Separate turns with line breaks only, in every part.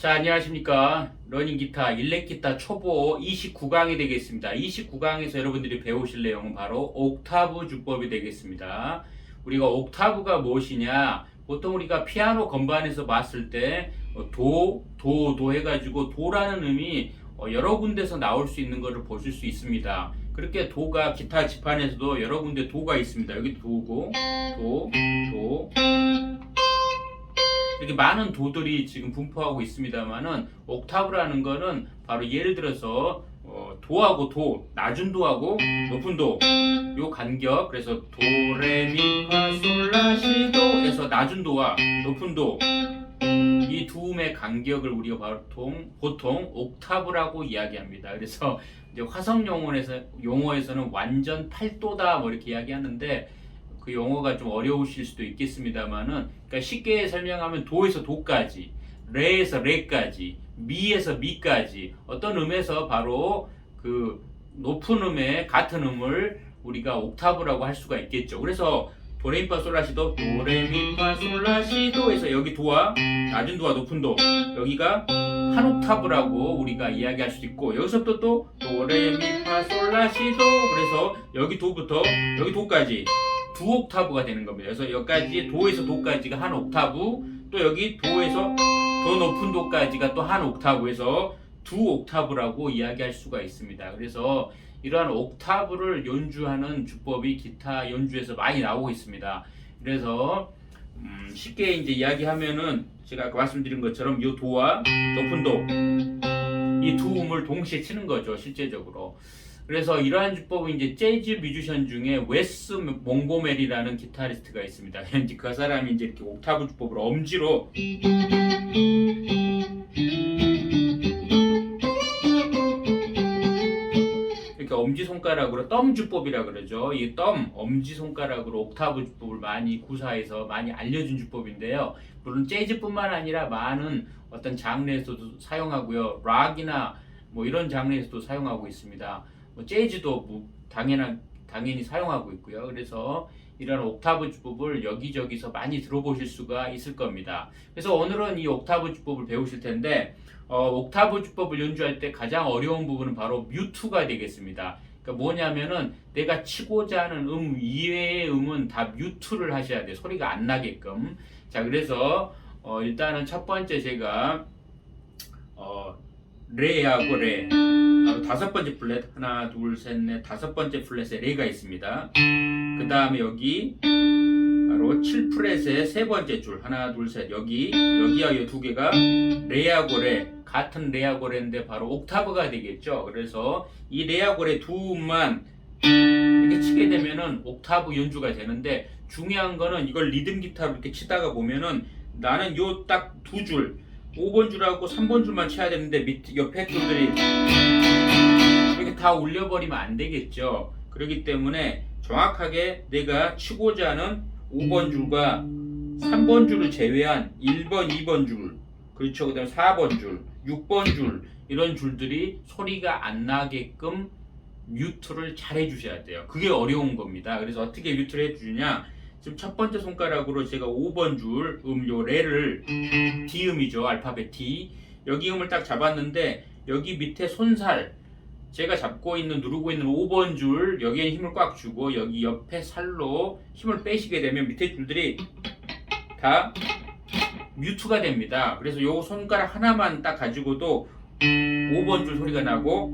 자, 안녕하십니까. 러닝 기타, 일렉 기타 초보 29강이 되겠습니다. 29강에서 여러분들이 배우실 내용은 바로 옥타브 주법이 되겠습니다. 우리가 옥타브가 무엇이냐? 보통 우리가 피아노 건반에서 봤을 때 도 해가지고 도라는 음이 여러 군데서 나올 수 있는 것을 보실 수 있습니다. 그렇게 도가 기타 지판에서도 여러 군데 도가 있습니다. 여기 도고, 도, 이렇게 많은 도들이 지금 분포하고 있습니다만은 옥타브라는 거는 바로 예를 들어서 도하고 도, 낮은 도하고 높은 도, 요 간격, 그래서 도, 레, 미, 파, 솔, 라, 시, 도에서 낮은 도와 높은 도, 이 두 음의 간격을 우리가 보통 옥타브라고 이야기합니다. 그래서 이제 화성 용어에서는 완전 8도다 뭐 이렇게 이야기하는데 그 용어가 좀 어려우실 수도 있겠습니다만은, 그러니까 쉽게 설명하면 도에서 도까지, 레에서 레까지, 미에서 미까지 어떤 음에서 바로 그 높은 음의 같은 음을 우리가 옥타브라고 할 수가 있겠죠. 그래서 도레미파솔라시도 도레미파솔라시도에서 여기 도와 낮은 도와 높은 도, 여기가 한 옥타브라고 우리가 이야기할 수 있고, 여기서부터 또 도레미파솔라시도, 그래서 여기 도부터 여기 도까지 두 옥타브가 되는 겁니다. 그래서 여기까지 도에서 도까지가 한 옥타브, 또 여기 도에서 더 높은 도까지가 또 한 옥타브에서 두 옥타브라고 이야기할 수가 있습니다. 그래서 이러한 옥타브를 연주하는 주법이 기타 연주에서 많이 나오고 있습니다. 그래서 쉽게 이제 이야기하면은 제가 아까 말씀드린 것처럼 이 도와 높은 도, 이 두 음을 동시에 치는 거죠, 실제적으로. 그래서 이러한 주법은 이제 재즈 뮤지션 중에 웨스 몽고메리라는 기타리스트가 있습니다. 이제 그 사람이 이제 이렇게 옥타브 주법을 엄지로 이렇게 엄지손가락으로 덤주법이라 그러죠. 이 엄지손가락으로 옥타브 주법을 많이 구사해서 많이 알려준 주법인데요. 물론 재즈뿐만 아니라 많은 어떤 장르에서도 사용하고요. 락이나 뭐 이런 장르에서도 사용하고 있습니다. 재즈도 뭐 당연히 사용하고 있고요. 그래서 이런 옥타브 주법을 여기저기서 많이 들어보실 수가 있을 겁니다. 그래서 오늘은 이 옥타브 주법을 배우실 텐데, 옥타브 주법을 연주할 때 가장 어려운 부분은 바로 뮤트가 되겠습니다. 그러니까 뭐냐면은 내가 치고자 하는 음 이외의 음은 다 뮤트를 하셔야 돼요. 소리가 안 나게끔. 자, 그래서 일단은 첫 번째 제가 레하고 레, 바로 다섯 번째 플랫, 하나 둘 셋 넷 다섯 번째 플랫에 레가 있습니다. 그 다음에 여기 바로 7프렛의 세 번째 줄, 하나 둘 셋, 여기와 이 두 개가 레하고 레, 같은 레하고 레인데 바로 옥타브가 되겠죠. 그래서 이 레하고 레 두 음만 이렇게 치게 되면은 옥타브 연주가 되는데, 중요한 거는 이걸 리듬 기타로 이렇게 치다가 보면은 나는 요 딱 두 줄, 5번 줄하고 3번 줄만 쳐야 되는데 옆에 줄들이 이렇게 다 올려버리면 안 되겠죠. 그렇기 때문에 정확하게 내가 치고자 하는 5번 줄과 3번 줄을 제외한 1번, 2번 줄, 그렇죠. 그 다음에 4번 줄, 6번 줄, 이런 줄들이 소리가 안 나게끔 뮤트를 잘 해주셔야 돼요. 그게 어려운 겁니다. 그래서 어떻게 뮤트를 해주냐? 지금 첫 번째 손가락으로 제가 5번 줄 요 레를, D음이죠. 알파벳 D. 여기 음을 딱 잡았는데, 여기 밑에 손살, 제가 누르고 있는 5번 줄, 여기에 힘을 꽉 주고, 여기 옆에 살로 힘을 빼시게 되면 밑에 줄들이 다 뮤트가 됩니다. 그래서 요 손가락 하나만 딱 가지고도 5번 줄 소리가 나고,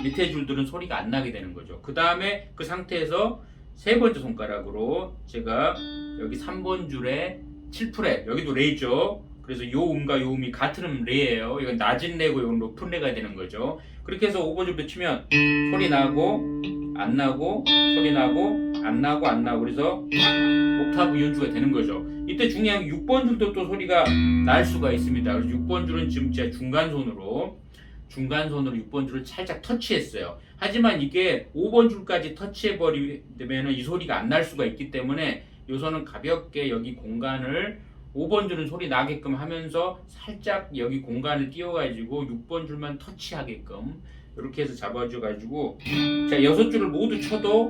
밑에 줄들은 소리가 안 나게 되는 거죠. 그 다음에 그 상태에서 세 번째 손가락으로 제가 여기 3번 줄에 7프렛, 여기도 레죠. 그래서 요 음과 요 음이 같은 음 레예요. 이건 낮은 레고 이건 높은 레가 되는 거죠. 그렇게 해서 5번 줄부터 치면 소리 나고 안 나고, 소리 나고 안 나고 안 나고, 그래서 옥타브 연주가 되는 거죠. 이때 중요한 6번 줄도 또 소리가 날 수가 있습니다. 그래서 6번 줄은 지금 제가 중간손으로 6번 줄을 살짝 터치했어요. 하지만 이게 5번 줄까지 터치해버리면 이 소리가 안 날 수가 있기 때문에 요 손은 가볍게 여기 공간을 5번 줄은 소리 나게끔 하면서 살짝 여기 공간을 띄워가지고 6번 줄만 터치하게끔 이렇게 해서 잡아줘가지고, 자, 6줄을 모두 쳐도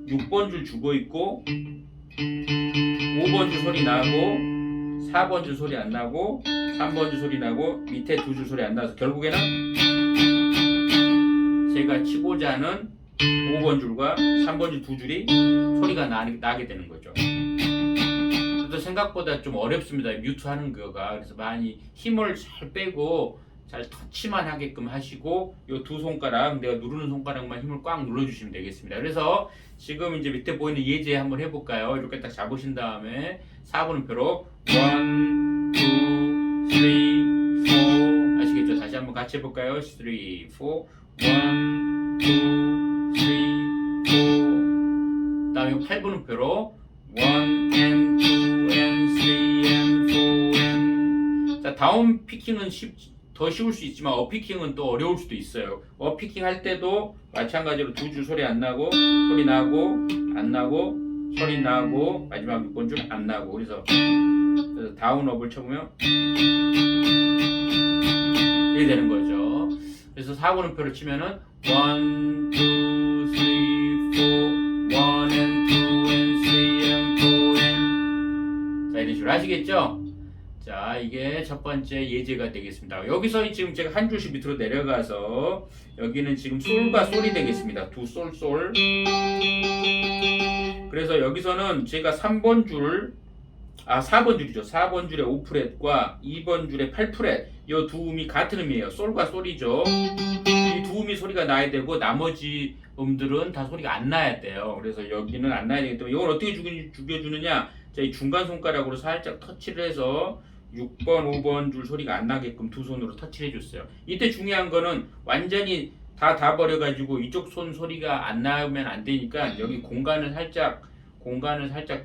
6번 줄 주고 있고 5번 줄 소리 나고 4번 줄 소리 안 나고 3번 줄 소리 나고 밑에 두 줄 소리 안 나서 결국에는 제가 치고자 하는 5번 줄과 3번 줄 두 줄이 소리가 나게 되는 거죠. 그래서 생각보다 좀 어렵습니다. 뮤트 하는 거가. 그래서 많이 힘을 잘 빼고 잘 터치만 하게끔 하시고 이 두 손가락, 내가 누르는 손가락만 힘을 꽉 눌러주시면 되겠습니다. 그래서 지금 이제 밑에 보이는 예제 한번 해볼까요? 이렇게 딱 잡으신 다음에 4분음표로 1, 2, 3, 4 아시겠죠? 다시 한번 같이 해볼까요? 3, 4 1, 2, 3, 4 다음에 8분음표로 1 and 2 and 3 and 4 and 자, 다운 피킹은 더 쉬울 수 있지만 어피킹은 또 어려울 수도 있어요. 어피킹 할 때도 마찬가지로 두 줄 소리 안 나고 소리 나고 안 나고 소리 나고 마지막 6번 줄 안 나고 그래서 다운업을 쳐보면 이렇게 되는 거죠. 그래서 4분음표를 치면은 1, 2, 3, 4 1 and 2 and 3 and 4 and 자 이런 식으로 하시겠죠? 자, 이게 첫 번째 예제가 되겠습니다. 여기서 지금 제가 한 줄씩 밑으로 내려가서 여기는 지금 솔과 솔이 되겠습니다. 두 솔, 솔. 그래서 여기서는 제가 3번 줄, 4번 줄이죠. 4번 줄의 5프렛과 2번 줄의 8프렛. 이 두 음이 같은 음이에요. 솔과 솔이죠. 이 두 음이 소리가 나야 되고 나머지 음들은 다 소리가 안 나야 돼요. 그래서 여기는 안 나야 되기 때문에 이걸 어떻게 죽여주느냐. 자, 이 중간 손가락으로 살짝 터치를 해서 6번, 5번 줄 소리가 안 나게끔 두 손으로 터치를 해줬어요. 이때 중요한 거는 완전히 다 버려가지고 이쪽 손 소리가 안 나면 안 되니까 여기 공간을 살짝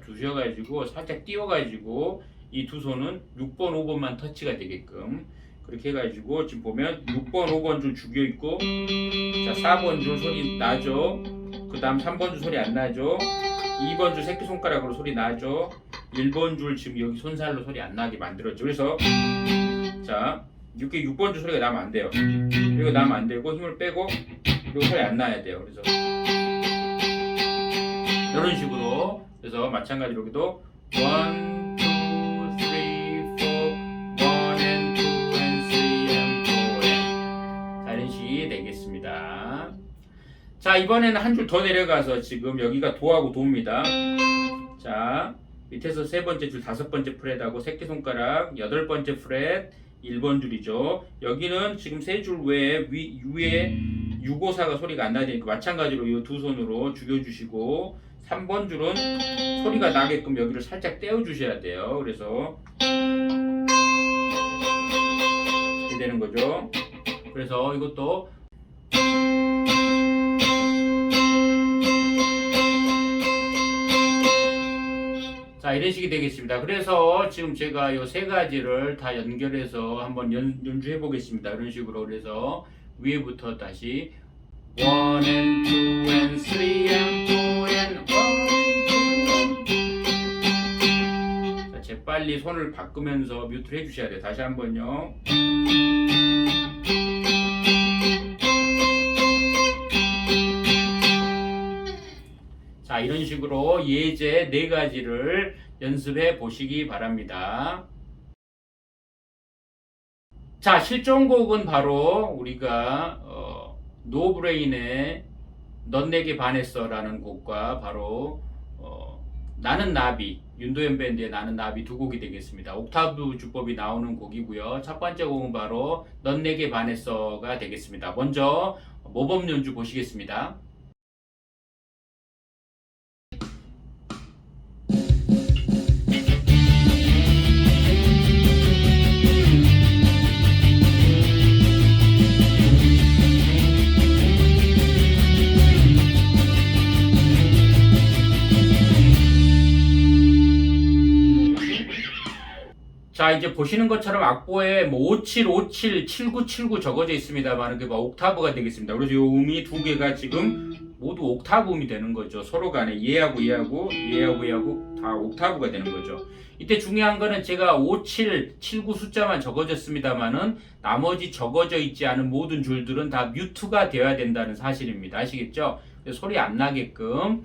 두셔가지고 살짝 띄워가지고 이 두 손은 6번, 5번만 터치가 되게끔 그렇게 해가지고 지금 보면 6번, 5번 줄 죽여있고 자 4번 줄 소리 나죠. 그 다음 3번 줄 소리 안 나죠. 2번 줄 새끼손가락으로 소리 나죠. 1번 줄 지금 여기 손살로 소리 안 나게 만들었죠. 그래서 자 이렇게 6번 줄 소리가 나면 안 돼요. 이거 나면 안 되고 힘을 빼고 그리고 소리 안 나야 돼요. 그래서 이런 식으로 그래서 마찬가지로 여기도 1, 2, 3, 4 1 and 2 and 3 and 4 and 자 이런 식이 되겠습니다. 자 이번에는 한 줄 더 내려가서 지금 여기가 도하고 도입니다. 자 밑에서 세 번째 줄 다섯 번째 프렛하고 새끼손가락 여덟 번째 프렛 1번 줄이죠. 여기는 지금 세 줄 외에 위에 654가 소리가 안 나니까 마찬가지로 이 두 손으로 죽여주시고 3번 줄은 소리가 나게끔 여기를 살짝 떼어주셔야 돼요. 그래서 이렇게 되는 거죠. 그래서 이것도 자 이런 식이 되겠습니다. 그래서 지금 제가 이 세 가지를 다 연결해서 한번 연주해 보겠습니다. 이런 식으로 그래서 위에부터 다시 1 and 2 and 3 and 4 and 1 자 재빨리 손을 바꾸면서 뮤트를 해주셔야 돼요. 다시 한번요. 자 이런 식으로 예제 네 가지를 연습해 보시기 바랍니다. 자 실전곡은 바로 우리가 노브레인의 넌 내게 반했어 라는 곡과 바로 나는 나비 윤도현 밴드의 나는 나비 두 곡이 되겠습니다. 옥타브 주법이 나오는 곡이고요. 첫 번째 곡은 바로 넌 내게 반했어가 되겠습니다. 먼저 모범 연주 보시겠습니다. 자 이제 보시는 것처럼 악보에 뭐 57, 57, 79, 79 적어져 있습니다만 그게 옥타브가 되겠습니다. 그래서 이 음이 두 개가 지금 모두 옥타브 음이 되는 거죠. 서로 간에 얘하고 다 옥타브가 되는 거죠. 이때 중요한 거는 제가 57, 79 숫자만 적어졌습니다만은 나머지 적어져 있지 않은 모든 줄들은 다 뮤트가 되어야 된다는 사실입니다. 아시겠죠? 소리 안 나게끔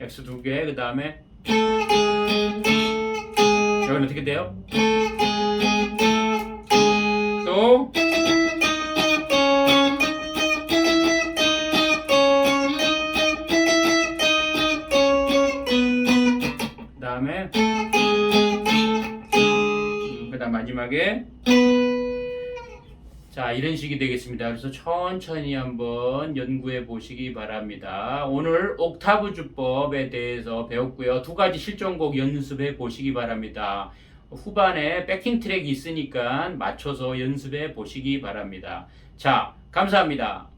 X 두 개, 그 다음에 여기는 어떻게 돼요? 또 그 다음에 그 다음 마지막에 자, 이런 식이 되겠습니다. 그래서 천천히 한번 연구해 보시기 바랍니다. 오늘 옥타브 주법에 대해서 배웠고요. 두 가지 실전곡 연습해 보시기 바랍니다. 후반에 백킹 트랙이 있으니까 맞춰서 연습해 보시기 바랍니다. 자, 감사합니다.